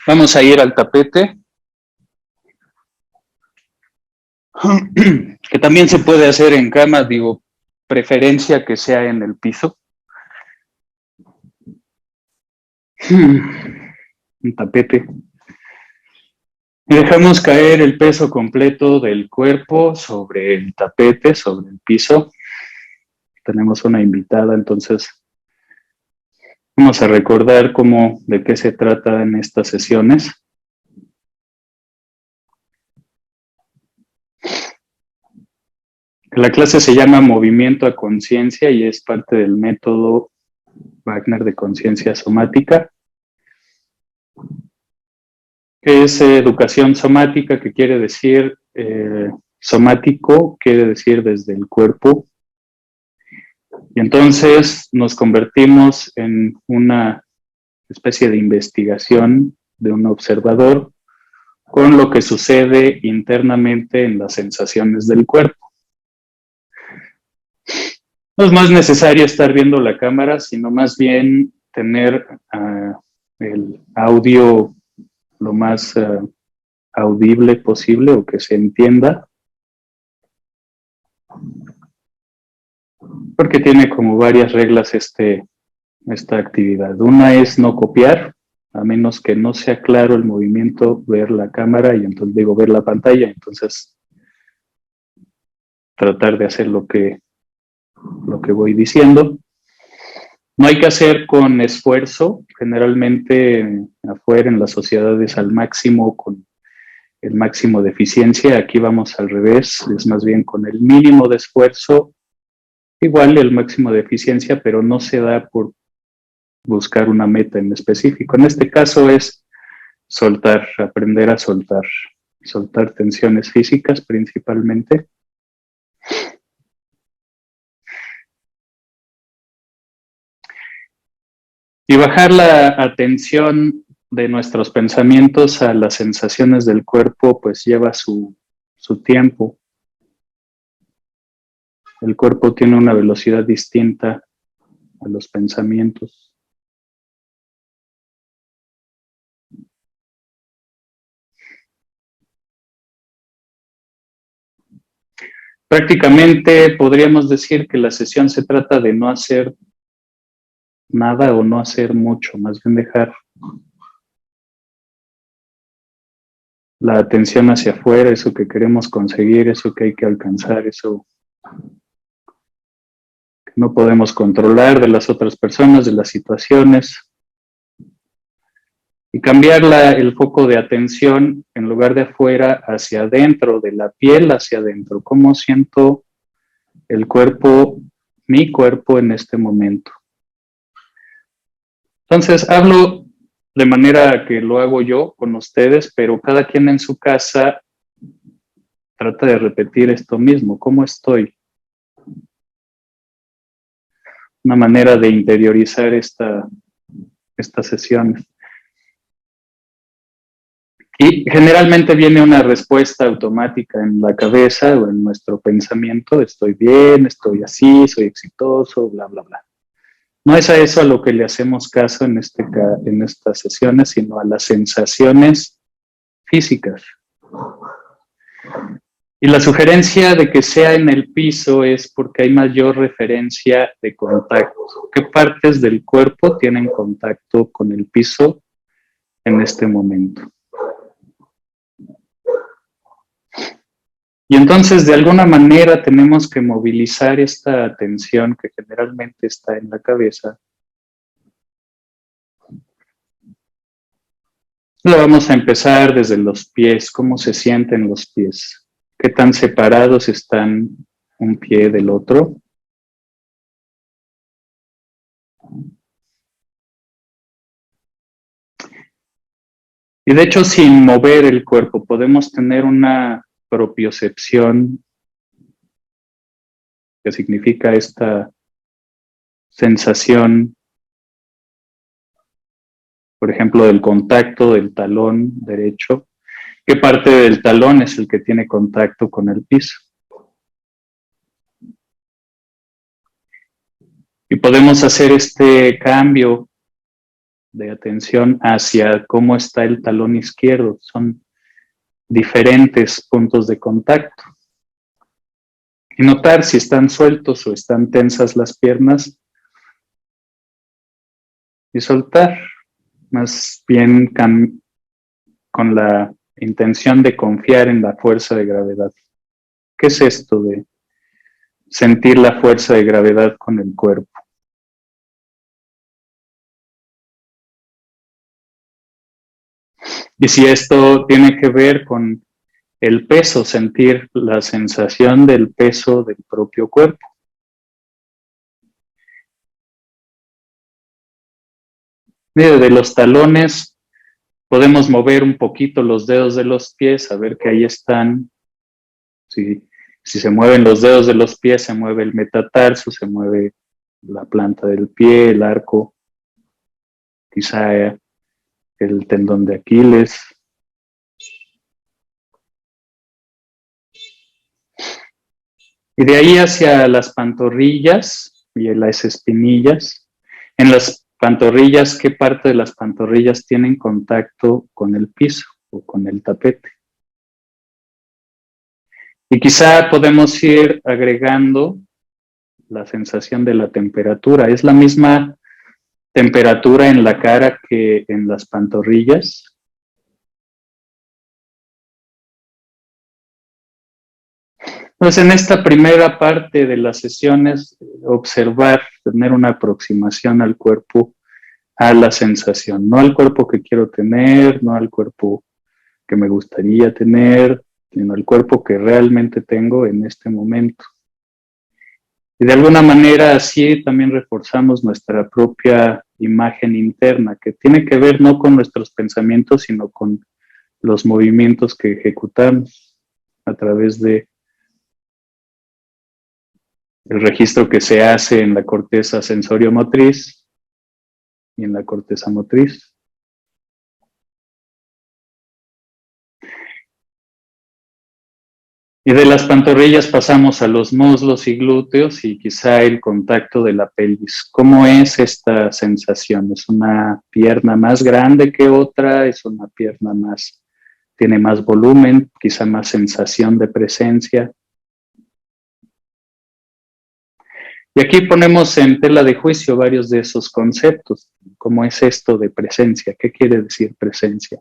Vamos a ir al tapete, que también se puede hacer en cama, digo, preferencia que sea en el piso. Un tapete. Y dejamos caer el peso completo del cuerpo sobre el tapete, sobre el piso. Tenemos una invitada, entonces vamos a recordar de qué se trata en estas sesiones. La clase se llama Movimiento a Conciencia y es parte del método Wagner de conciencia somática. Es educación somática, que quiere decir, somático quiere decir desde el cuerpo. Y entonces nos convertimos en una especie de investigación de un observador con lo que sucede internamente en las sensaciones del cuerpo. No es más necesario estar viendo la cámara, sino más bien tener el audio lo más audible posible o que se entienda, porque tiene como varias reglas esta actividad. Una es no copiar, a menos que no sea claro el movimiento, ver la cámara y entonces digo ver la pantalla, entonces tratar de hacer lo que voy diciendo. No hay que hacer con esfuerzo, generalmente afuera en las sociedades al máximo, con el máximo de eficiencia. Aquí vamos al revés, es más bien con el mínimo de esfuerzo, igual el máximo de eficiencia, pero no se da por buscar una meta en específico. En este caso es soltar, aprender a soltar tensiones físicas principalmente. Y bajar la atención de nuestros pensamientos a las sensaciones del cuerpo, pues lleva su tiempo. El cuerpo tiene una velocidad distinta a los pensamientos. Prácticamente podríamos decir que la sesión se trata de no hacer nada o no hacer mucho, más bien dejar la atención hacia afuera, eso que queremos conseguir, eso que hay que alcanzar, eso que no podemos controlar de las otras personas, de las situaciones. Y cambiar el foco de atención en lugar de afuera hacia adentro, de la piel hacia adentro. ¿Cómo siento el cuerpo, mi cuerpo en este momento? Entonces, hablo de manera que lo hago yo con ustedes, pero cada quien en su casa trata de repetir esto mismo. ¿Cómo estoy? Una manera de interiorizar estas sesiones. Y generalmente viene una respuesta automática en la cabeza o en nuestro pensamiento: estoy bien, estoy así, soy exitoso, bla, bla, bla. No es a eso a lo que le hacemos caso en estas sesiones, sino a las sensaciones físicas. Y la sugerencia de que sea en el piso es porque hay mayor referencia de contacto. ¿Qué partes del cuerpo tienen contacto con el piso en este momento? Y entonces, de alguna manera, tenemos que movilizar esta atención que generalmente está en la cabeza. Lo vamos a empezar desde los pies. ¿Cómo se sienten los pies? ¿Qué tan separados están un pie del otro? Y de hecho, sin mover el cuerpo, podemos tener una propiocepción, que significa esta sensación, por ejemplo, del contacto del talón derecho. ¿Qué parte del talón es el que tiene contacto con el piso? Y podemos hacer este cambio de atención hacia cómo está el talón izquierdo. Son diferentes puntos de contacto. Y notar si están sueltos o están tensas las piernas y soltar, más bien con la intención de confiar en la fuerza de gravedad. ¿Qué es esto de sentir la fuerza de gravedad con el cuerpo? Y si esto tiene que ver con el peso, sentir la sensación del peso del propio cuerpo. De los talones podemos mover un poquito los dedos de los pies, a ver que ahí están. Si se mueven los dedos de los pies, se mueve el metatarso, se mueve la planta del pie, el arco, quizá el tendón de Aquiles. Y de ahí hacia las pantorrillas y las espinillas. En las pantorrillas, ¿qué parte de las pantorrillas tienen contacto con el piso o con el tapete? Y quizá podemos ir agregando la sensación de la temperatura. ¿Es la misma temperatura en la cara que en las pantorrillas? Entonces, en esta primera parte de las sesiones, observar, tener una aproximación al cuerpo, a la sensación, no al cuerpo que quiero tener, no al cuerpo que me gustaría tener, sino al cuerpo que realmente tengo en este momento. Y de alguna manera así también reforzamos nuestra propia imagen interna, que tiene que ver no con nuestros pensamientos, sino con los movimientos que ejecutamos a través de el registro que se hace en la corteza sensorio-motriz y en la corteza motriz. Y de las pantorrillas pasamos a los muslos y glúteos y quizá el contacto de la pelvis. ¿Cómo es esta sensación? ¿Es una pierna más grande que otra? ¿Es una pierna más, tiene más volumen, quizá más sensación de presencia? Y aquí ponemos en tela de juicio varios de esos conceptos. ¿Cómo es esto de presencia? ¿Qué quiere decir presencia?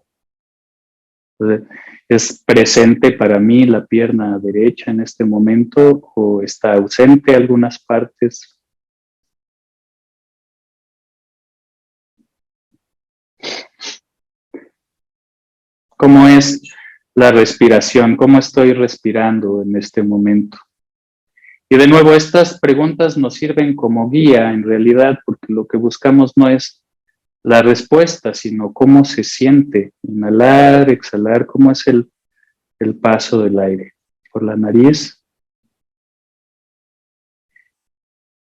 ¿Es presente para mí la pierna derecha en este momento o está ausente algunas partes? ¿Cómo es la respiración? ¿Cómo estoy respirando en este momento? Y de nuevo, estas preguntas nos sirven como guía en realidad, porque lo que buscamos no es la respuesta, sino cómo se siente. Inhalar, exhalar, cómo es el paso del aire por la nariz.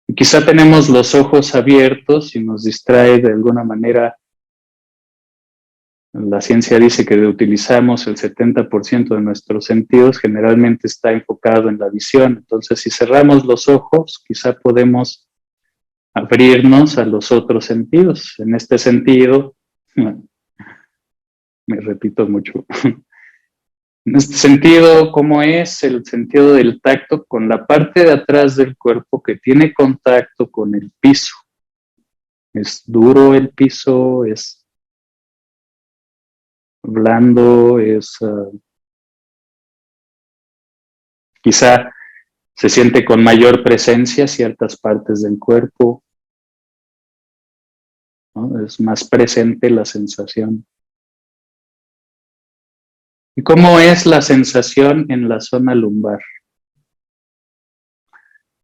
Y quizá tenemos los ojos abiertos y nos distrae de alguna manera. La ciencia dice que utilizamos el 70% de nuestros sentidos, generalmente está enfocado en la visión. Entonces, si cerramos los ojos, quizá podemos abrirnos a los otros sentidos. En este sentido, me repito mucho, en este sentido, ¿cómo es el sentido del tacto con la parte de atrás del cuerpo que tiene contacto con el piso? ¿Es duro el piso? ¿Es blando? ¿Es quizá se siente con mayor presencia ciertas partes del cuerpo, ¿no? Es más presente la sensación? ¿Y cómo es la sensación en la zona lumbar?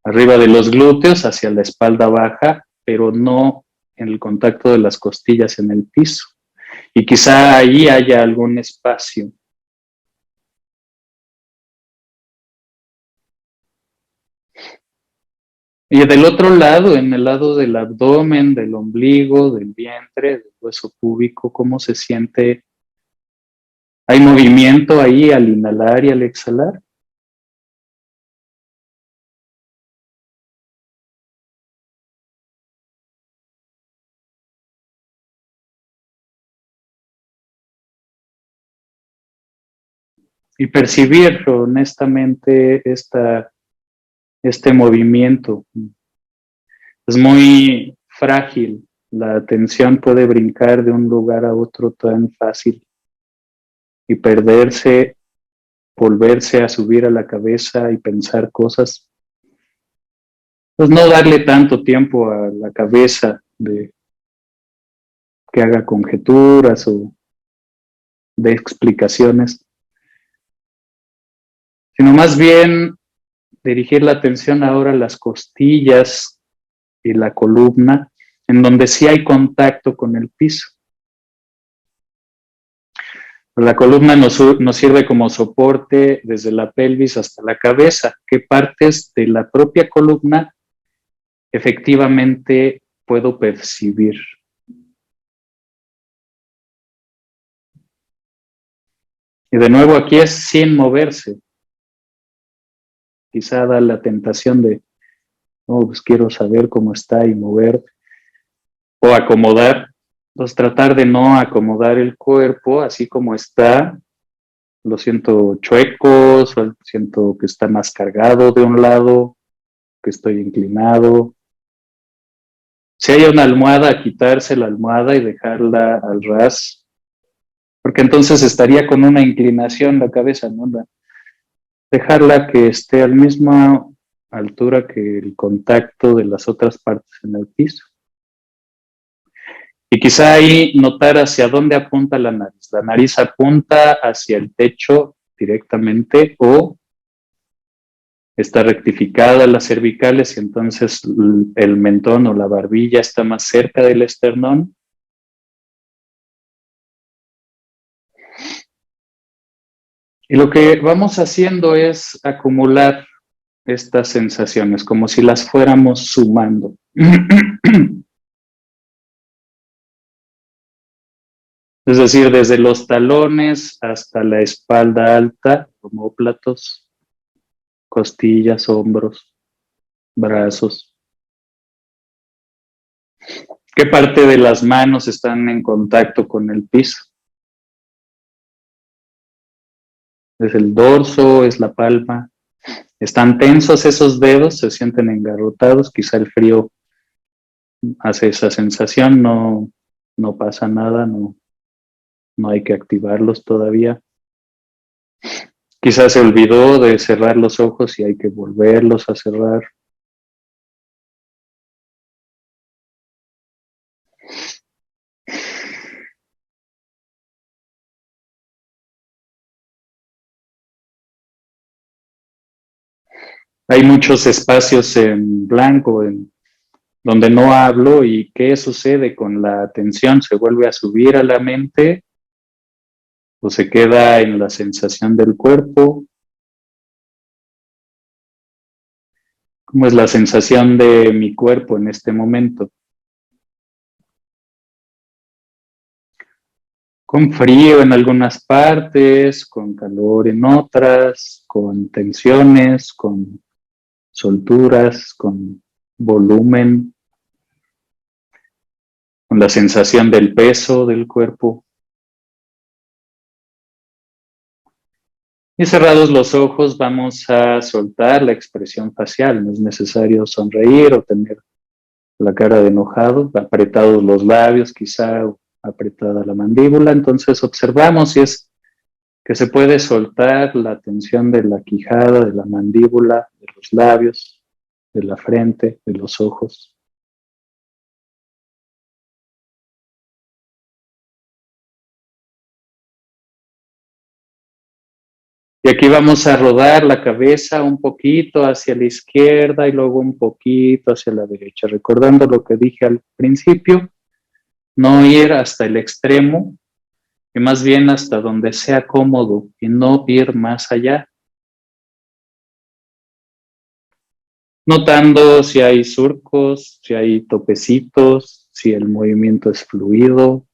Arriba de los glúteos, hacia la espalda baja, pero no en el contacto de las costillas en el piso. Y quizá ahí haya algún espacio. Y del otro lado, en el lado del abdomen, del ombligo, del vientre, del hueso púbico, ¿cómo se siente? ¿Hay movimiento ahí al inhalar y al exhalar? y percibir honestamente este movimiento. Es muy frágil, la atención puede brincar de un lugar a otro tan fácil y perderse, volverse a subir a la cabeza y pensar cosas. Pues no darle tanto tiempo a la cabeza de que haga conjeturas o de explicaciones, sino más bien dirigir la atención ahora a las costillas y la columna, en donde sí hay contacto con el piso. La columna nos sirve como soporte desde la pelvis hasta la cabeza. ¿Qué partes de la propia columna efectivamente puedo percibir? Y de nuevo aquí es sin moverse. Quizá da la tentación de, oh, pues quiero saber cómo está y mover o acomodar. Entonces tratar de no acomodar el cuerpo así como está. Lo siento chueco, siento que está más cargado de un lado, que estoy inclinado. Si hay una almohada, quitarse la almohada y dejarla al ras, porque entonces estaría con una inclinación la cabeza, ¿no? Dejarla que esté a la misma altura que el contacto de las otras partes en el piso. Y quizá ahí notar hacia dónde apunta la nariz. La nariz apunta hacia el techo directamente o está rectificada las cervicales y entonces el mentón o la barbilla está más cerca del esternón. Y lo que vamos haciendo es acumular estas sensaciones, como si las fuéramos sumando. Es decir, desde los talones hasta la espalda alta, omóplatos, costillas, hombros, brazos. ¿Qué parte de las manos están en contacto con el piso? ¿Es el dorso? ¿Es la palma? ¿Están tensos esos dedos? ¿Se sienten engarrotados? Quizá el frío hace esa sensación, no pasa nada, no hay que activarlos todavía. Quizás se olvidó de cerrar los ojos y hay que volverlos a cerrar. Hay muchos espacios en blanco donde no hablo y ¿qué sucede con la atención? ¿Se vuelve a subir a la mente o se queda en la sensación del cuerpo? ¿Cómo es la sensación de mi cuerpo en este momento? Con frío en algunas partes, con calor en otras, con tensiones, con solturas, con volumen, con la sensación del peso del cuerpo. Y cerrados los ojos vamos a soltar la expresión facial. No es necesario sonreír o tener la cara de enojado, apretados los labios quizá, o apretada la mandíbula. Entonces observamos si es que se puede soltar la tensión de la quijada, de la mandíbula, de los labios, de la frente, de los ojos. Y aquí vamos a rodar la cabeza un poquito hacia la izquierda y luego un poquito hacia la derecha, recordando lo que dije al principio, no ir hasta el extremo, y más bien hasta donde sea cómodo y no ir más allá. Notando si hay surcos, si hay topecitos, si el movimiento es fluido.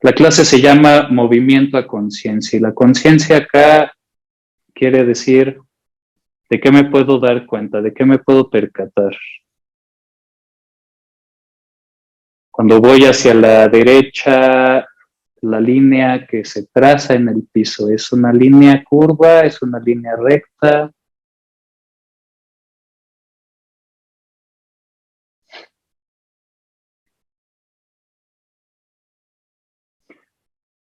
La clase se llama movimiento a conciencia y la conciencia acá quiere decir de qué me puedo dar cuenta, de qué me puedo percatar. Cuando voy hacia la derecha, la línea que se traza en el piso? ¿Es una línea curva? ¿Es una línea recta?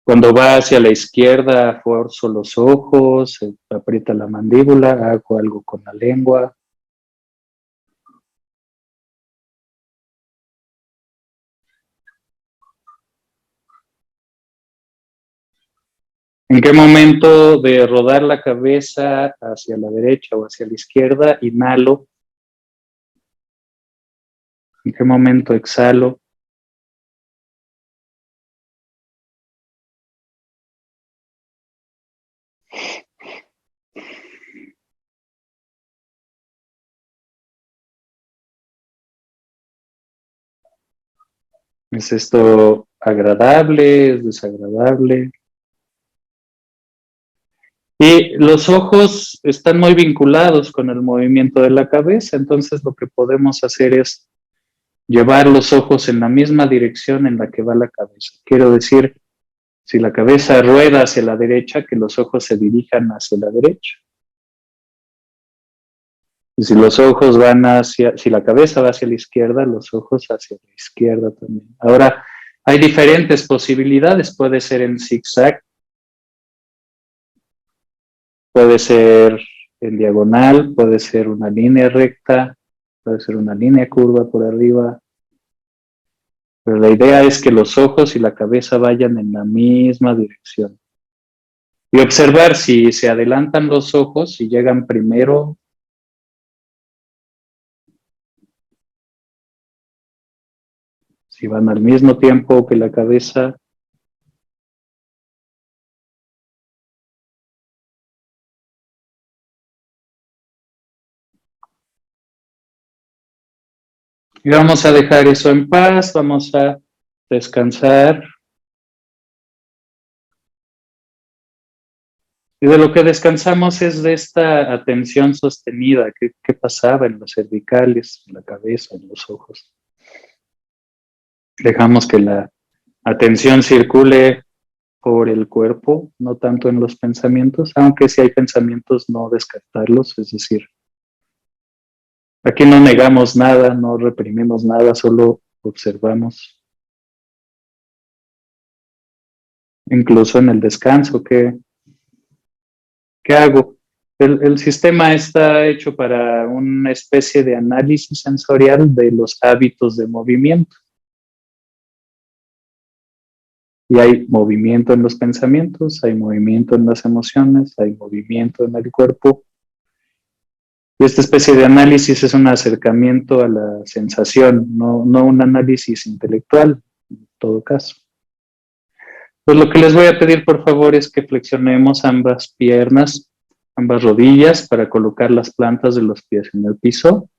Cuando va hacia la izquierda, forzo los ojos, se aprieta la mandíbula, hago algo con la lengua. ¿En qué momento de rodar la cabeza hacia la derecha o hacia la izquierda inhalo? ¿En qué momento exhalo? ¿Es esto agradable? ¿Es desagradable? Y los ojos están muy vinculados con el movimiento de la cabeza, entonces lo que podemos hacer es llevar los ojos en la misma dirección en la que va la cabeza. Quiero decir, si la cabeza rueda hacia la derecha, que los ojos se dirijan hacia la derecha. Y si los ojos van si la cabeza va hacia la izquierda, los ojos hacia la izquierda también. Ahora, hay diferentes posibilidades. Puede ser en zigzag, puede ser en diagonal, puede ser una línea recta, puede ser una línea curva por arriba. Pero la idea es que los ojos y la cabeza vayan en la misma dirección. Y observar si se adelantan los ojos, si llegan primero, si van al mismo tiempo que la cabeza. Y vamos a dejar eso en paz, vamos a descansar. Y de lo que descansamos es de esta atención sostenida. ¿Qué pasaba en los cervicales, en la cabeza, en los ojos? Dejamos que la atención circule por el cuerpo, no tanto en los pensamientos, aunque si hay pensamientos no descartarlos, es decir, aquí no negamos nada, no reprimimos nada, solo observamos. Incluso en el descanso, ¿qué hago? El sistema está hecho para una especie de análisis sensorial de los hábitos de movimiento. Y hay movimiento en los pensamientos, hay movimiento en las emociones, hay movimiento en el cuerpo. Y esta especie de análisis es un acercamiento a la sensación, no un análisis intelectual, en todo caso. Pues lo que les voy a pedir, por favor, es que flexionemos ambas piernas, ambas rodillas, para colocar las plantas de los pies en el piso.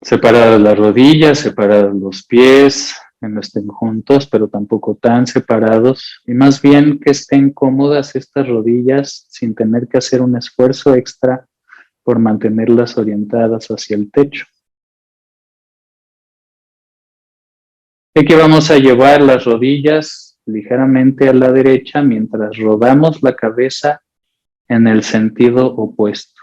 Separadas las rodillas, separados los pies, que no estén juntos, pero tampoco tan separados, y más bien que estén cómodas estas rodillas sin tener que hacer un esfuerzo extra por mantenerlas orientadas hacia el techo. Y aquí vamos a llevar las rodillas ligeramente a la derecha mientras rodamos la cabeza en el sentido opuesto.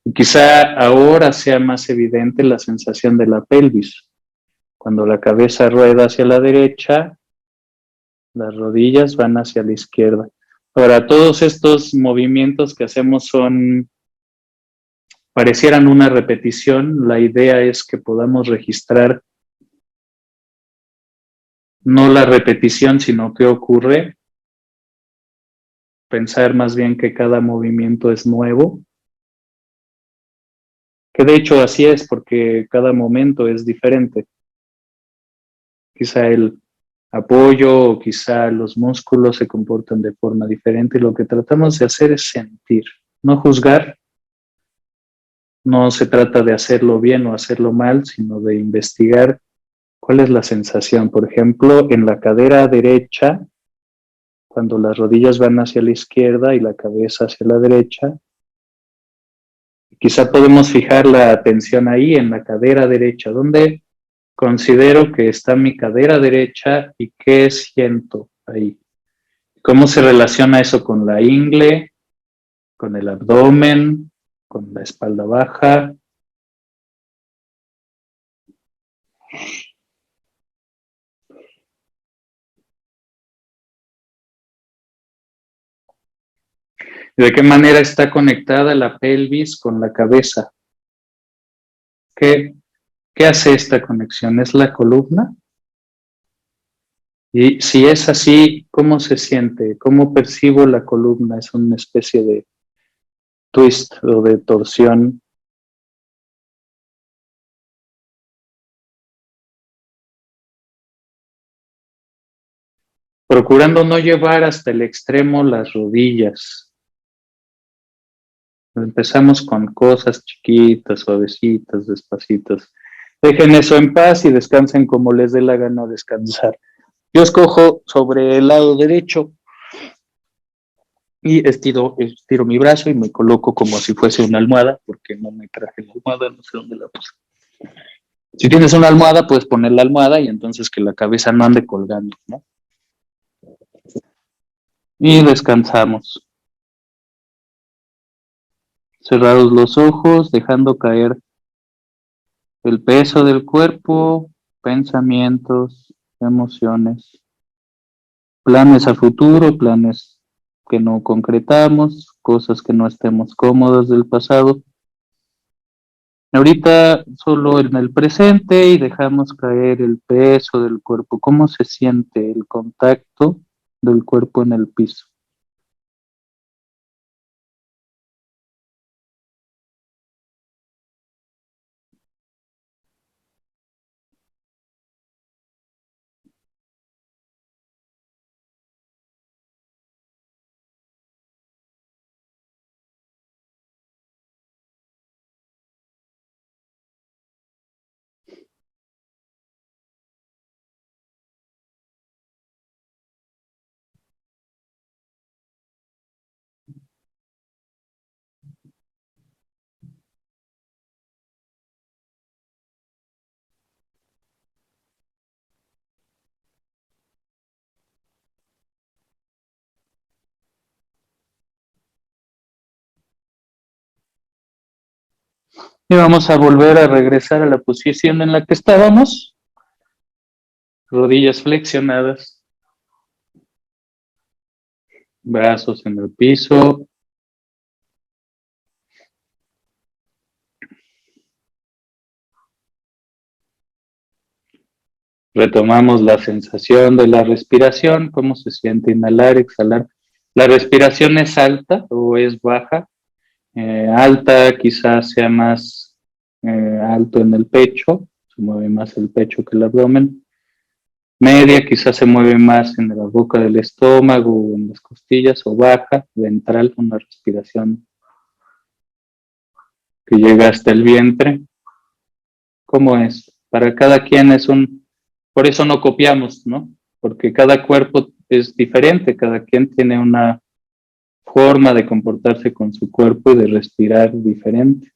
Y quizá ahora sea más evidente la sensación de la pelvis. Cuando la cabeza rueda hacia la derecha, las rodillas van hacia la izquierda. Ahora, todos estos movimientos que hacemos parecieran una repetición. La idea es que podamos registrar no la repetición, sino qué ocurre. Pensar más bien que cada movimiento es nuevo. Que de hecho así es, porque cada momento es diferente. Quizá el apoyo o quizá los músculos se comportan de forma diferente. Lo que tratamos de hacer es sentir, no juzgar. No se trata de hacerlo bien o hacerlo mal, sino de investigar cuál es la sensación. Por ejemplo, en la cadera derecha, cuando las rodillas van hacia la izquierda y la cabeza hacia la derecha. Quizá podemos fijar la atención ahí en la cadera derecha, donde considero que está mi cadera derecha y qué siento ahí. ¿Cómo se relaciona eso con la ingle, con el abdomen, con la espalda baja? ¿De qué manera está conectada la pelvis con la cabeza? ¿Qué hace esta conexión? ¿Es la columna? Y si es así, ¿cómo se siente? ¿Cómo percibo la columna? ¿Es una especie de twist o de torsión? Procurando no llevar hasta el extremo las rodillas. Empezamos con cosas chiquitas, suavecitas, despacitas. Dejen eso en paz y descansen como les dé la gana descansar. Yo escojo sobre el lado derecho y estiro mi brazo y me coloco como si fuese una almohada, porque no me traje la almohada, no sé dónde la puse. Si tienes una almohada, puedes poner la almohada y entonces que la cabeza no ande colgando, ¿no? Y descansamos. Cerrados los ojos, dejando caer el peso del cuerpo, pensamientos, emociones, planes a futuro, planes que no concretamos, cosas que no estemos cómodos del pasado. Ahorita solo en el presente y dejamos caer el peso del cuerpo. ¿Cómo se siente el contacto del cuerpo en el piso? Y vamos a volver a regresar a la posición en la que estábamos. Rodillas flexionadas, brazos en el piso. Retomamos la sensación de la respiración, cómo se siente inhalar, exhalar. ¿La respiración es alta o es baja? Alta quizás sea más alto en el pecho, se mueve más el pecho que el abdomen. Media quizás se mueve más en la boca del estómago o en las costillas, o baja, ventral, una respiración que llega hasta el vientre. ¿Cómo es? Para cada quien es por eso no copiamos, ¿no? Porque cada cuerpo es diferente, cada quien tiene una forma de comportarse con su cuerpo y de respirar diferente.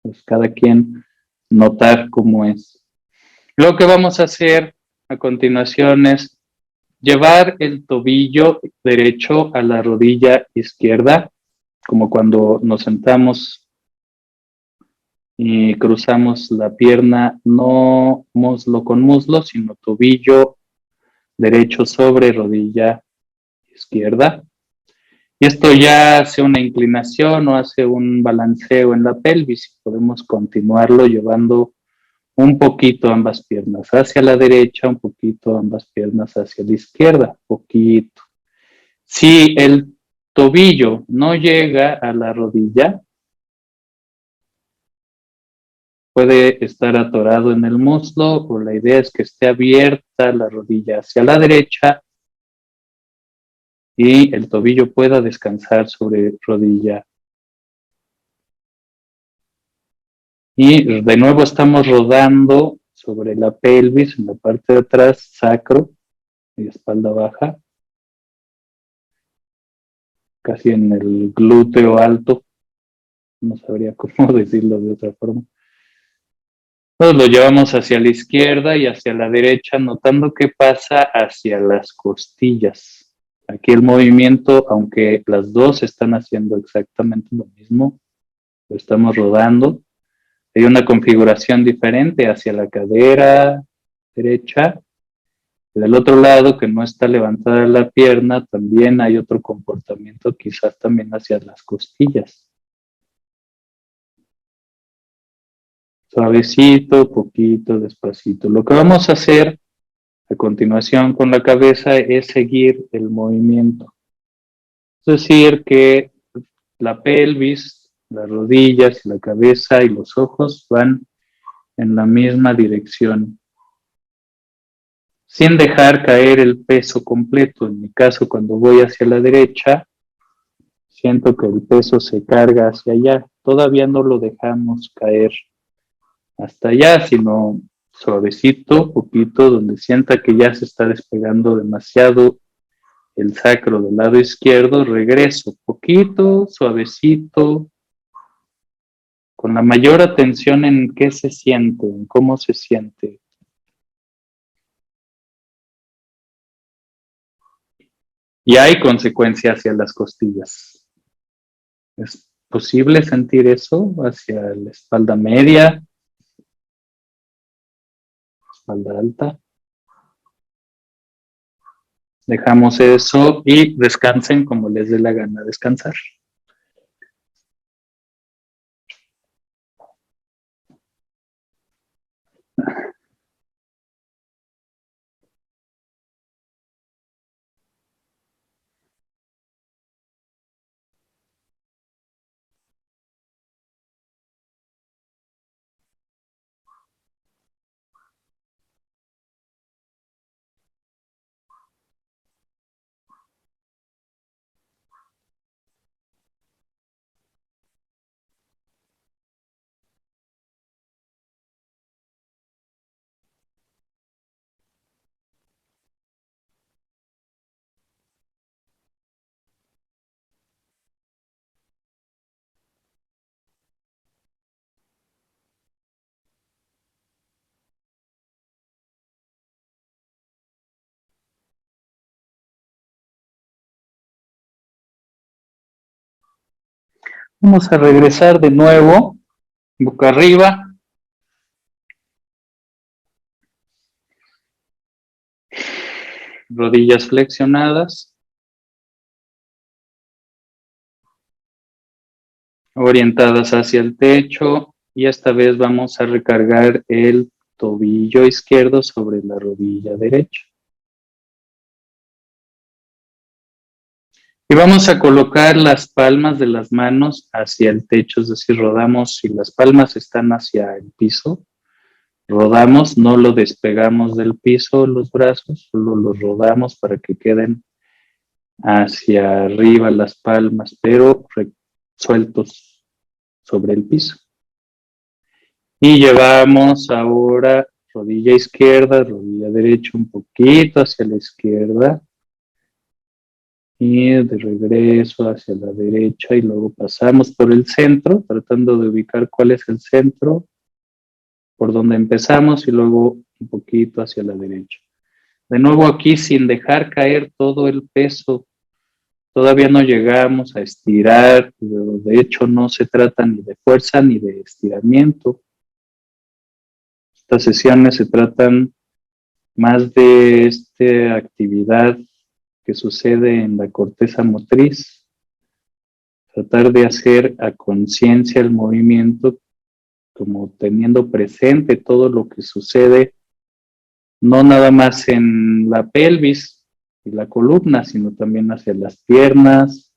Pues cada quien notar cómo es. Lo que vamos a hacer a continuación es llevar el tobillo derecho a la rodilla izquierda, como cuando nos sentamos y cruzamos la pierna, no muslo con muslo, sino tobillo derecho sobre rodilla izquierda. Y esto ya hace una inclinación o hace un balanceo en la pelvis. Podemos continuarlo llevando un poquito ambas piernas hacia la derecha, un poquito ambas piernas hacia la izquierda, poquito. Si el tobillo no llega a la rodilla, puede estar atorado en el muslo, o la idea es que esté abierta la rodilla hacia la derecha y el tobillo pueda descansar sobre rodilla. Y de nuevo estamos rodando sobre la pelvis, en la parte de atrás, sacro y espalda baja. casi en el glúteo alto, no sabría cómo decirlo de otra forma. Entonces lo llevamos hacia la izquierda y hacia la derecha, notando qué pasa hacia las costillas. Aquí el movimiento, aunque las dos están haciendo exactamente lo mismo, lo estamos rodando. Hay una configuración diferente hacia la cadera derecha. Y del otro lado, que no está levantada la pierna, también hay otro comportamiento, quizás también hacia las costillas. Suavecito, poquito, despacito. Lo que vamos a hacer a continuación con la cabeza es seguir el movimiento. Es decir, que la pelvis, las rodillas, la cabeza y los ojos van en la misma dirección, sin dejar caer el peso completo. En mi caso, cuando voy hacia la derecha, siento que el peso se carga hacia allá. Todavía no lo dejamos caer hasta allá, sino suavecito, poquito, donde sienta que ya se está despegando demasiado el sacro del lado izquierdo, regreso poquito, suavecito, con la mayor atención en qué se siente, en cómo se siente. Y hay consecuencia hacia las costillas. Es posible sentir eso hacia la espalda media, espalda alta. Dejamos eso y descansen como les dé la gana descansar. Vamos a regresar de nuevo, boca arriba. Rodillas flexionadas. Orientadas hacia el techo. Y esta vez vamos a recargar el tobillo izquierdo sobre la rodilla derecha. Y vamos a colocar las palmas de las manos hacia el techo, es decir, rodamos, si las palmas están hacia el piso, rodamos, no lo despegamos del piso los brazos, solo los rodamos para que queden hacia arriba las palmas, pero sueltos sobre el piso. Y llevamos ahora rodilla izquierda, rodilla derecha un poquito hacia la izquierda. Y de regreso hacia la derecha y luego pasamos por el centro, tratando de ubicar cuál es el centro, por donde empezamos y luego un poquito hacia la derecha. De nuevo aquí sin dejar caer todo el peso. Todavía no llegamos a estirar, pero de hecho no se trata ni de fuerza ni de estiramiento. Estas sesiones se tratan más de esta actividad que sucede en la corteza motriz. Tratar de hacer a conciencia el movimiento, como teniendo presente todo lo que sucede, no nada más en la pelvis y la columna, sino también hacia las piernas,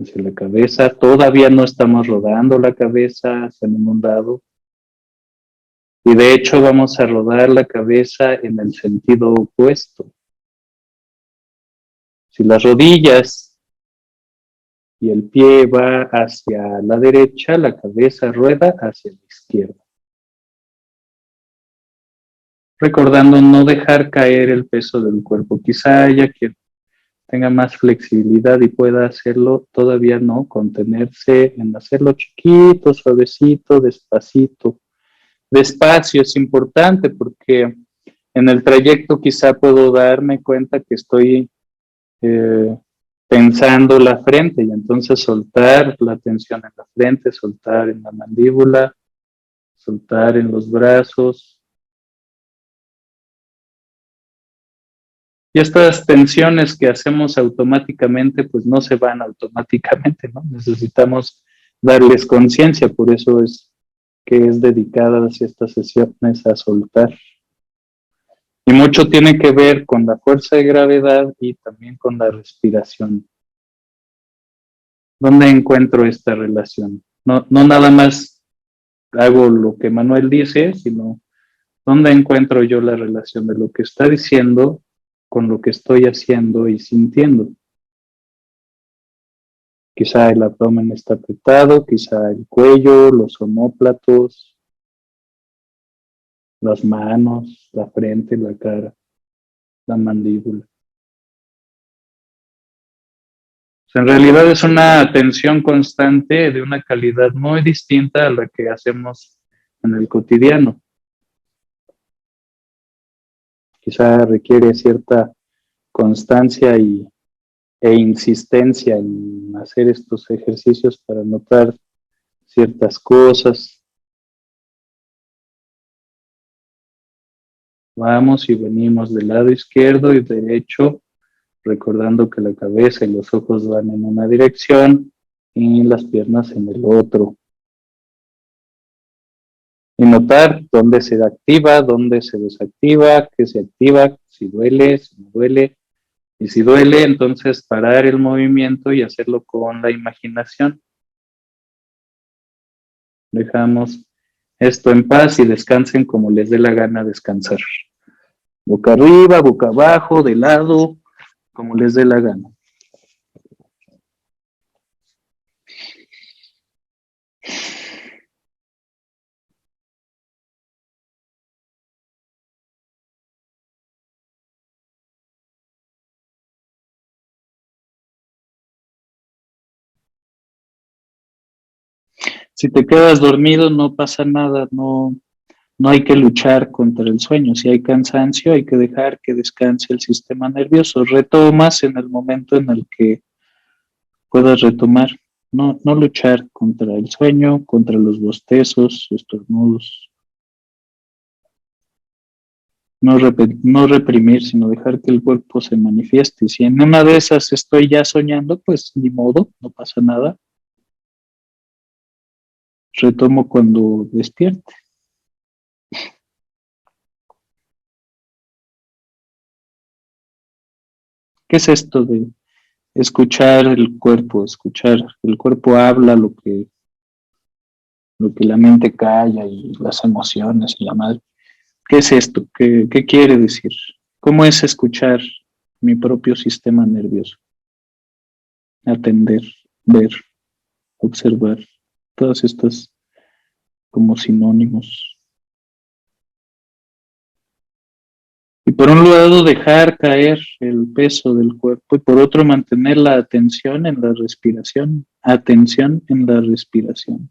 hacia la cabeza. Todavía no estamos rodando la cabeza hacia ningún lado. Y de hecho vamos a rodar la cabeza en el sentido opuesto. Si las rodillas y el pie va hacia la derecha, la cabeza rueda hacia la izquierda. Recordando no dejar caer el peso del cuerpo. Quizá haya quien tenga más flexibilidad y pueda hacerlo, todavía no, contenerse en hacerlo chiquito, suavecito, despacito. Despacio es importante porque en el trayecto quizá puedo darme cuenta que estoy eh, tensando la frente y entonces soltar la tensión en la frente, soltar en la mandíbula, soltar en los brazos. Y estas tensiones que hacemos automáticamente, pues no se van automáticamente, ¿no? Necesitamos darles conciencia, por eso es que es dedicada hacia estas sesiones a soltar. Y mucho tiene que ver con la fuerza de gravedad y también con la respiración. ¿Dónde encuentro esta relación? No, no nada más hago lo que Manuel dice, sino dónde encuentro yo la relación de lo que está diciendo con lo que estoy haciendo y sintiendo. Quizá el abdomen está apretado, quizá el cuello, los omóplatos, las manos, la frente, la cara, la mandíbula. En realidad es una atención constante de una calidad muy distinta a la que hacemos en el cotidiano. Quizá requiere cierta constancia e insistencia en hacer estos ejercicios para notar ciertas cosas. Vamos y venimos del lado izquierdo y derecho, recordando que la cabeza y los ojos van en una dirección y las piernas en el otro. Y notar dónde se activa, dónde se desactiva, qué se activa, si duele, si no duele. Y si duele, entonces parar el movimiento y hacerlo con la imaginación. Dejamos esto en paz y descansen como les dé la gana descansar. Boca arriba, boca abajo, de lado, como les dé la gana. Si te quedas dormido, no pasa nada, no, no hay que luchar contra el sueño. Si hay cansancio, hay que dejar que descanse el sistema nervioso. Retomas en el momento en el que puedas retomar. No, no luchar contra el sueño, contra los bostezos, estornudos. No, no reprimir, sino dejar que el cuerpo se manifieste. Si en una de esas estoy ya soñando, pues ni modo, no pasa nada. Retomo cuando despierte. ¿Qué es esto de escuchar el cuerpo? Escuchar, el cuerpo habla lo que la mente calla y las emociones y la madre. ¿Qué es esto? ¿Qué quiere decir? ¿Cómo es escuchar mi propio sistema nervioso? Atender, ver, observar, todas estas como sinónimos. Y por un lado dejar caer el peso del cuerpo y por otro mantener la atención en la respiración, atención en la respiración.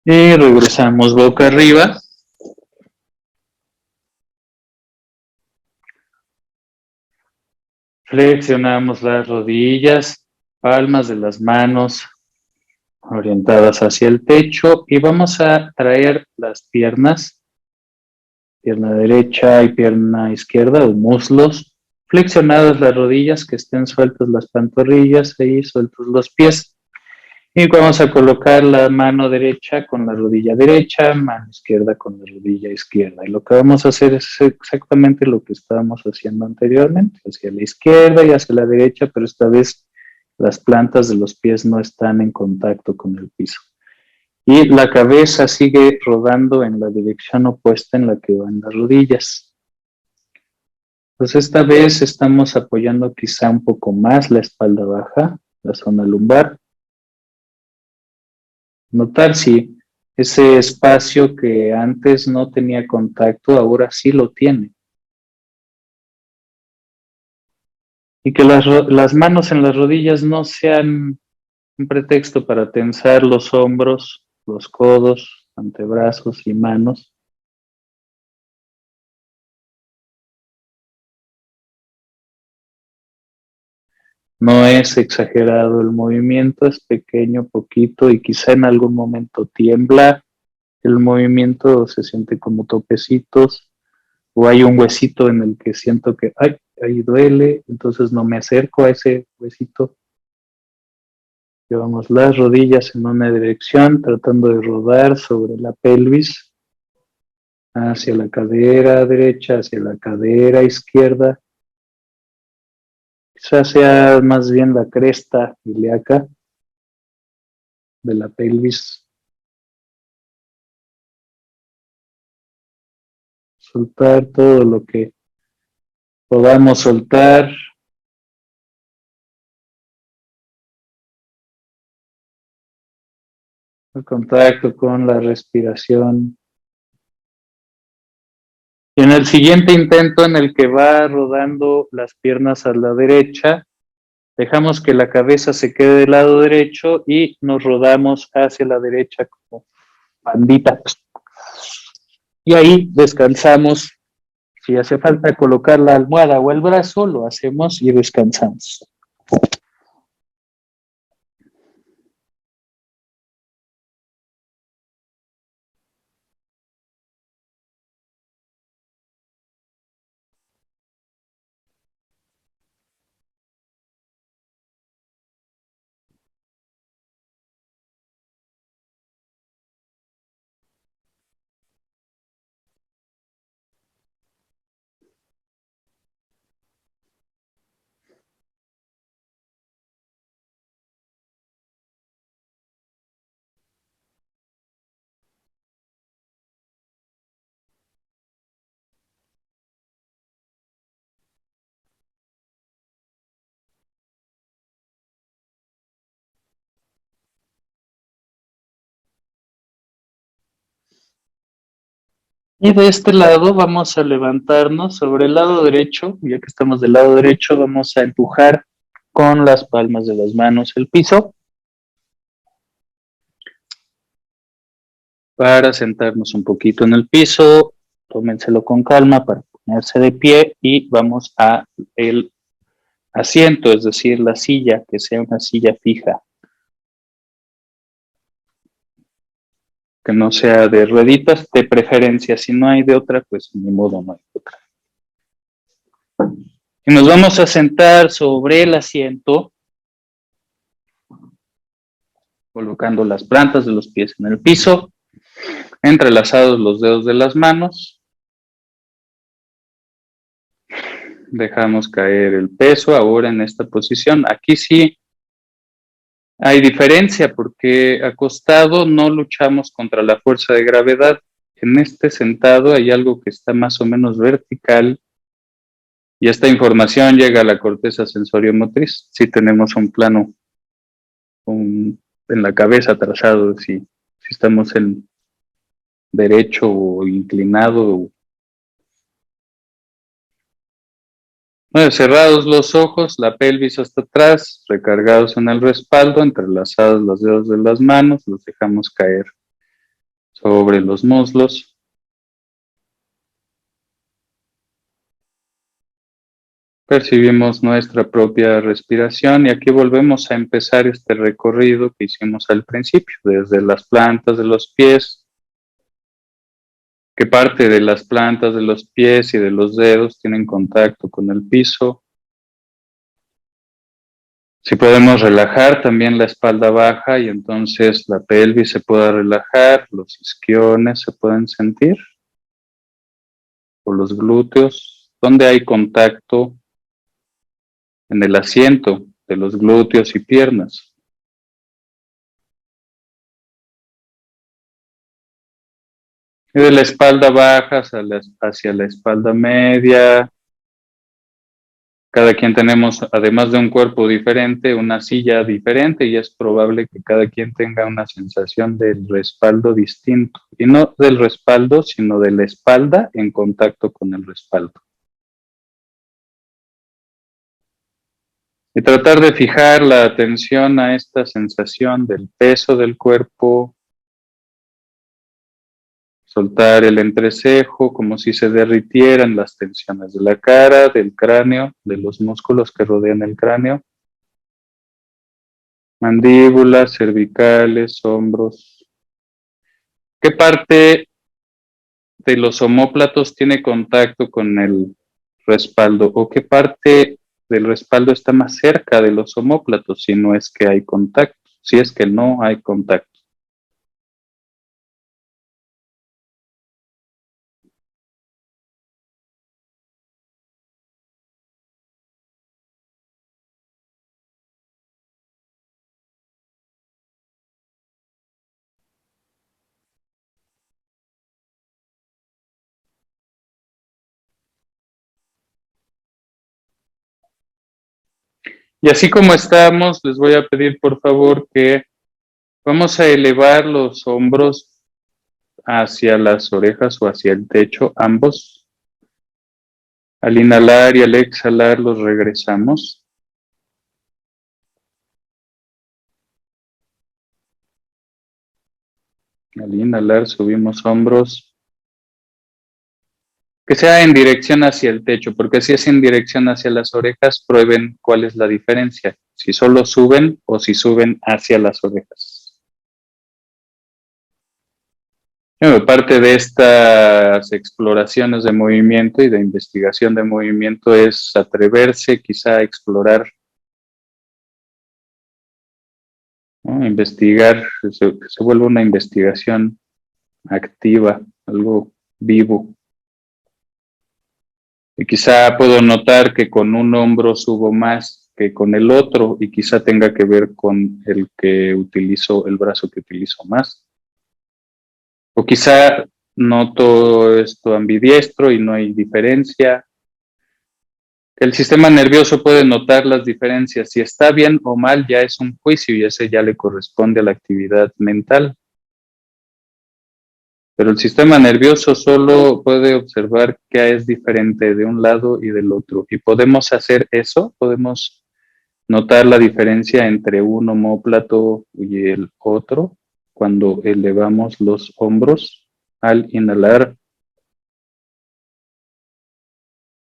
Y regresamos boca arriba. Flexionamos las rodillas, palmas de las manos orientadas hacia el techo y vamos a traer las piernas, pierna derecha y pierna izquierda o muslos, flexionadas las rodillas, que estén sueltas las pantorrillas y sueltos los pies. Y vamos a colocar la mano derecha con la rodilla derecha, mano izquierda con la rodilla izquierda. Y lo que vamos a hacer es exactamente lo que estábamos haciendo anteriormente, hacia la izquierda y hacia la derecha, pero esta vez las plantas de los pies no están en contacto con el piso. Y la cabeza sigue rodando en la dirección opuesta en la que van las rodillas. Pues esta vez estamos apoyando quizá un poco más la espalda baja, la zona lumbar. Notar si ese espacio que antes no tenía contacto, ahora sí lo tiene. Y que las manos en las rodillas no sean un pretexto para tensar los hombros, los codos, antebrazos y manos. No es exagerado el movimiento, es pequeño, poquito y quizá en algún momento tiembla. El movimiento se siente como topecitos o hay un huesito en el que siento que ay, ahí duele, entonces no me acerco a ese huesito. Llevamos las rodillas en una dirección, tratando de rodar sobre la pelvis, hacia la cadera derecha, hacia la cadera izquierda. Quizás sea más bien la cresta ilíaca de la pelvis. Soltar todo lo que podamos soltar. El contacto con la respiración. Y en el siguiente intento en el que va rodando las piernas a la derecha, dejamos que la cabeza se quede del lado derecho y nos rodamos hacia la derecha como pandita. Y ahí descansamos. Si hace falta colocar la almohada o el brazo, lo hacemos y descansamos. Y de este lado vamos a levantarnos sobre el lado derecho. Ya que estamos del lado derecho, vamos a empujar con las palmas de las manos el piso para sentarnos un poquito en el piso. Tómenselo con calma para ponerse de pie y vamos a el asiento, es decir, la silla, que sea una silla fija, que no sea de rueditas, de preferencia. Si no hay de otra, pues ni modo, no hay otra. Y nos vamos a sentar sobre el asiento, colocando las plantas de los pies en el piso, entrelazados los dedos de las manos. Dejamos caer el peso ahora en esta posición. Aquí sí hay diferencia porque acostado no luchamos contra la fuerza de gravedad. En este sentado hay algo que está más o menos vertical y esta información llega a la corteza sensoriomotriz. Si tenemos un plano en la cabeza trazado, si estamos en derecho o inclinado. Bueno, cerrados los ojos, la pelvis hasta atrás, recargados en el respaldo, entrelazados los dedos de las manos, los dejamos caer sobre los muslos. Percibimos nuestra propia respiración y aquí volvemos a empezar este recorrido que hicimos al principio, desde las plantas de los pies. ¿Qué parte de las plantas de los pies y de los dedos tienen contacto con el piso? Si podemos relajar también la espalda baja y entonces la pelvis se pueda relajar, los isquiones se pueden sentir, o los glúteos, donde hay contacto en el asiento de los glúteos y piernas. Y de la espalda baja hacia la espalda media. Cada quien tenemos, además de un cuerpo diferente, una silla diferente y es probable que cada quien tenga una sensación del respaldo distinto. Y no del respaldo, sino de la espalda en contacto con el respaldo. Y tratar de fijar la atención a esta sensación del peso del cuerpo. Soltar el entrecejo como si se derritieran las tensiones de la cara, del cráneo, de los músculos que rodean el cráneo. Mandíbulas, cervicales, hombros. ¿Qué parte de los omóplatos tiene contacto con el respaldo? ¿O qué parte del respaldo está más cerca de los omóplatos si no es que hay contacto? Si es que no hay contacto. Y así como estamos, les voy a pedir por favor que vamos a elevar los hombros hacia las orejas o hacia el techo, ambos. Al inhalar y al exhalar los regresamos. Al inhalar subimos hombros. Que sea en dirección hacia el techo, porque si es en dirección hacia las orejas, prueben cuál es la diferencia, si solo suben o si suben hacia las orejas. Parte de estas exploraciones de movimiento y de investigación de movimiento es atreverse quizá a explorar, ¿no? Investigar, que se vuelva una investigación activa, algo vivo. Y quizá puedo notar que con un hombro subo más que con el otro y quizá tenga que ver con el brazo que utilizo más. O quizá noto esto ambidiestro y no hay diferencia. El sistema nervioso puede notar las diferencias. Si está bien o mal ya es un juicio y ese ya le corresponde a la actividad mental. Pero el sistema nervioso solo puede observar qué es diferente de un lado y del otro. Y podemos hacer eso, podemos notar la diferencia entre un omóplato y el otro cuando elevamos los hombros al inhalar.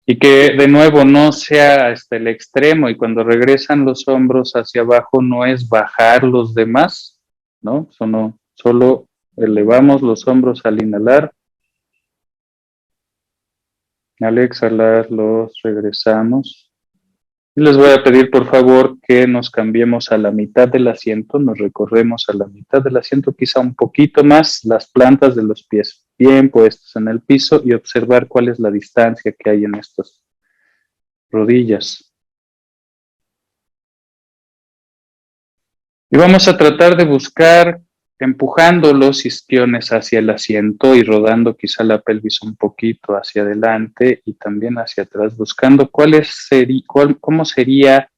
Y que de nuevo no sea hasta el extremo y cuando regresan los hombros hacia abajo no es bajar los demás, ¿no? Solo elevamos los hombros al inhalar. Al exhalar los regresamos. Y les voy a pedir por favor que nos cambiemos a la mitad del asiento, nos recorremos a la mitad del asiento, quizá un poquito más, las plantas de los pies bien puestas en el piso y observar cuál es la distancia que hay en estas rodillas. Y vamos a tratar de buscar empujando los isquiones hacia el asiento y rodando quizá la pelvis un poquito hacia adelante y también hacia atrás, buscando cómo sería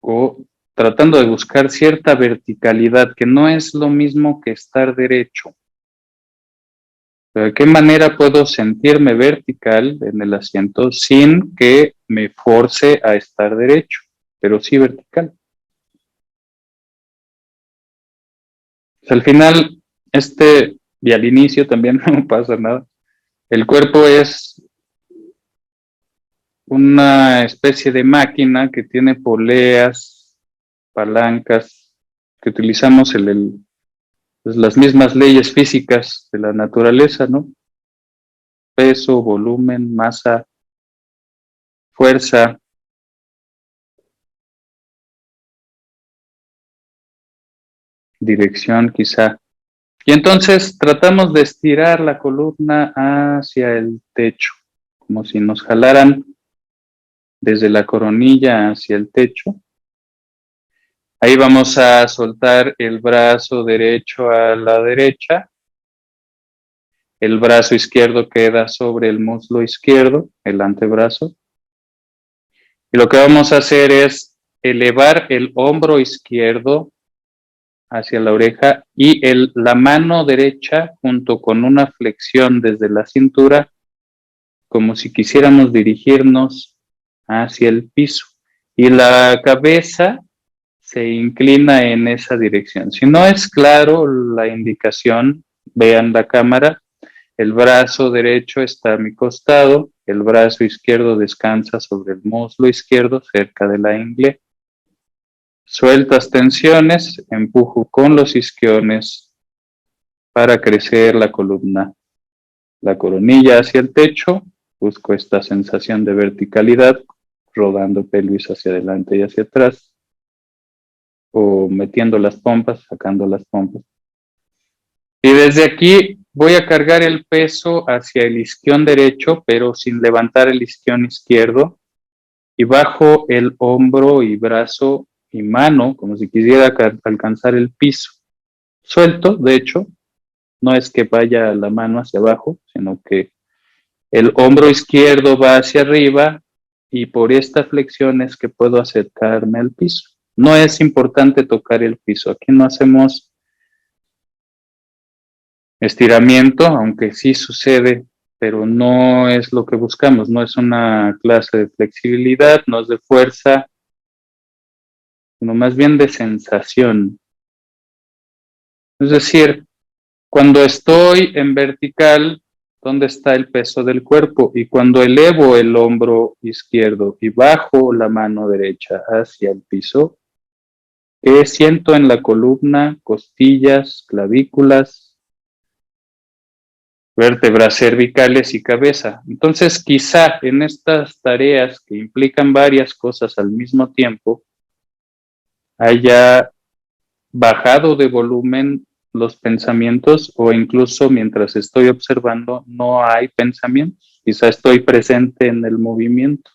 o tratando de buscar cierta verticalidad, que no es lo mismo que estar derecho. Pero ¿de qué manera puedo sentirme vertical en el asiento sin que me force a estar derecho, pero sí vertical? Pues al final, y al inicio también no pasa nada. El cuerpo es una especie de máquina que tiene poleas, palancas, que utilizamos pues las mismas leyes físicas de la naturaleza, ¿no? Peso, volumen, masa, fuerza, dirección quizá. Y entonces tratamos de estirar la columna hacia el techo, como si nos jalaran desde la coronilla hacia el techo. Ahí vamos a soltar el brazo derecho a la derecha. El brazo izquierdo queda sobre el muslo izquierdo, el antebrazo. Y lo que vamos a hacer es elevar el hombro izquierdo hacia la oreja y la mano derecha junto con una flexión desde la cintura, como si quisiéramos dirigirnos hacia el piso. Y la cabeza se inclina en esa dirección. Si no es claro la indicación, vean la cámara. El brazo derecho está a mi costado, el brazo izquierdo descansa sobre el muslo izquierdo cerca de la ingle. Sueltas tensiones, empujo con los isquiones para crecer la columna. La coronilla hacia el techo, busco esta sensación de verticalidad, rodando pelvis hacia adelante y hacia atrás, o metiendo las pompas, sacando las pompas. Y desde aquí voy a cargar el peso hacia el isquión derecho, pero sin levantar el isquión izquierdo, y bajo el hombro y brazo y mano, como si quisiera alcanzar el piso. Suelto, de hecho, no es que vaya la mano hacia abajo, sino que el hombro izquierdo va hacia arriba y por esta flexión es que puedo acercarme al piso. No es importante tocar el piso. Aquí no hacemos estiramiento, aunque sí sucede, pero no es lo que buscamos. No es una clase de flexibilidad, no es de fuerza, sino más bien de sensación. Es decir, cuando estoy en vertical, ¿dónde está el peso del cuerpo? Y cuando elevo el hombro izquierdo y bajo la mano derecha hacia el piso, ¿qué siento en la columna, costillas, clavículas, vértebras cervicales y cabeza? Entonces, quizá en estas tareas que implican varias cosas al mismo tiempo, haya bajado de volumen los pensamientos o incluso mientras estoy observando no hay pensamientos. Quizá estoy presente en el movimiento.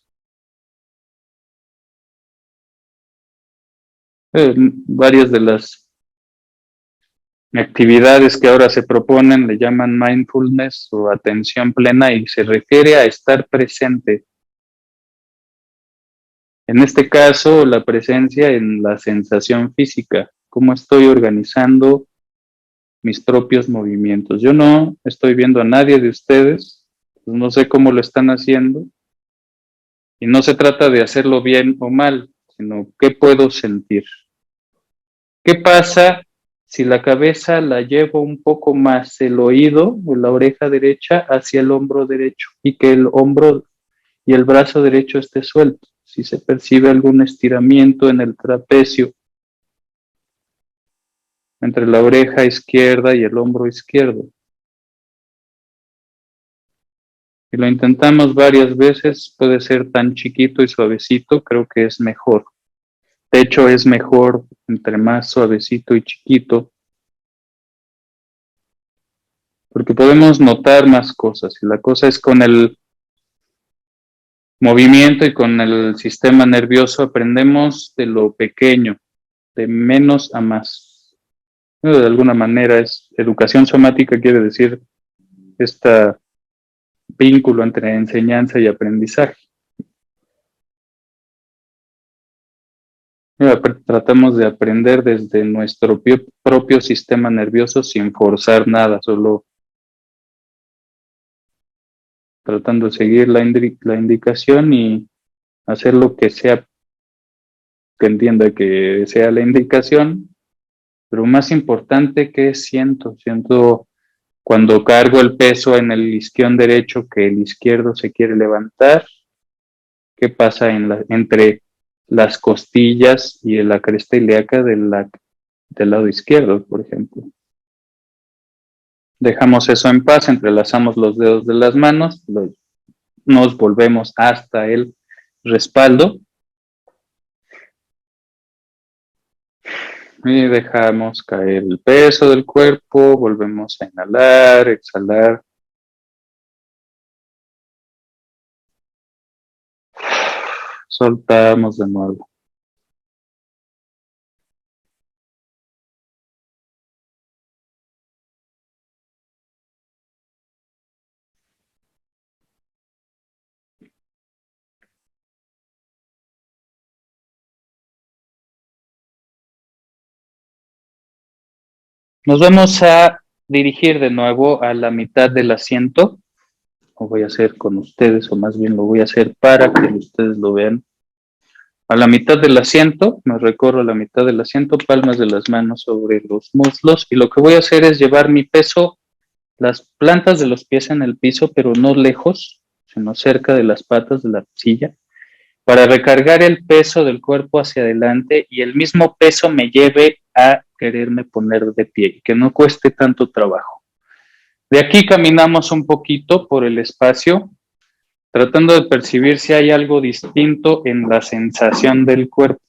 Varias de las actividades que ahora se proponen le llaman mindfulness o atención plena y se refiere a estar presente. En este caso, la presencia en la sensación física, cómo estoy organizando mis propios movimientos. Yo no estoy viendo a nadie de ustedes, pues no sé cómo lo están haciendo y no se trata de hacerlo bien o mal, sino qué puedo sentir. ¿Qué pasa si la cabeza la llevo un poco más el oído o la oreja derecha hacia el hombro derecho y que el hombro y el brazo derecho esté suelto? Si se percibe algún estiramiento en el trapecio entre la oreja izquierda y el hombro izquierdo. Si lo intentamos varias veces, puede ser tan chiquito y suavecito, creo que es mejor. De hecho, es mejor entre más suavecito y chiquito, porque podemos notar más cosas. Y la cosa es con el movimiento y con el sistema nervioso aprendemos de lo pequeño, de menos a más. De alguna manera es educación somática, quiere decir este vínculo entre enseñanza y aprendizaje. Tratamos de aprender desde nuestro propio sistema nervioso sin forzar nada, solo tratando de seguir la indicación y hacer lo que sea, que entienda que sea la indicación, Pero más importante, ¿qué siento? Siento cuando cargo el peso en el isquion derecho que el izquierdo se quiere levantar. ¿Qué pasa entre las costillas y la cresta ilíaca del lado izquierdo, por ejemplo? Dejamos eso en paz, entrelazamos los dedos de las manos, nos volvemos hasta el respaldo y dejamos caer el peso del cuerpo, volvemos a inhalar, exhalar. Soltamos de nuevo. Nos vamos a dirigir de nuevo a la mitad del asiento. Lo voy a hacer con ustedes, o más bien lo voy a hacer para que ustedes lo vean. A la mitad del asiento, me recorro la mitad del asiento, palmas de las manos sobre los muslos, y lo que voy a hacer es llevar mi peso, las plantas de los pies en el piso, pero no lejos, sino cerca de las patas de la silla, para recargar el peso del cuerpo hacia adelante y el mismo peso me lleve a quererme poner de pie y que no cueste tanto trabajo. De aquí caminamos un poquito por el espacio, tratando de percibir si hay algo distinto en la sensación del cuerpo.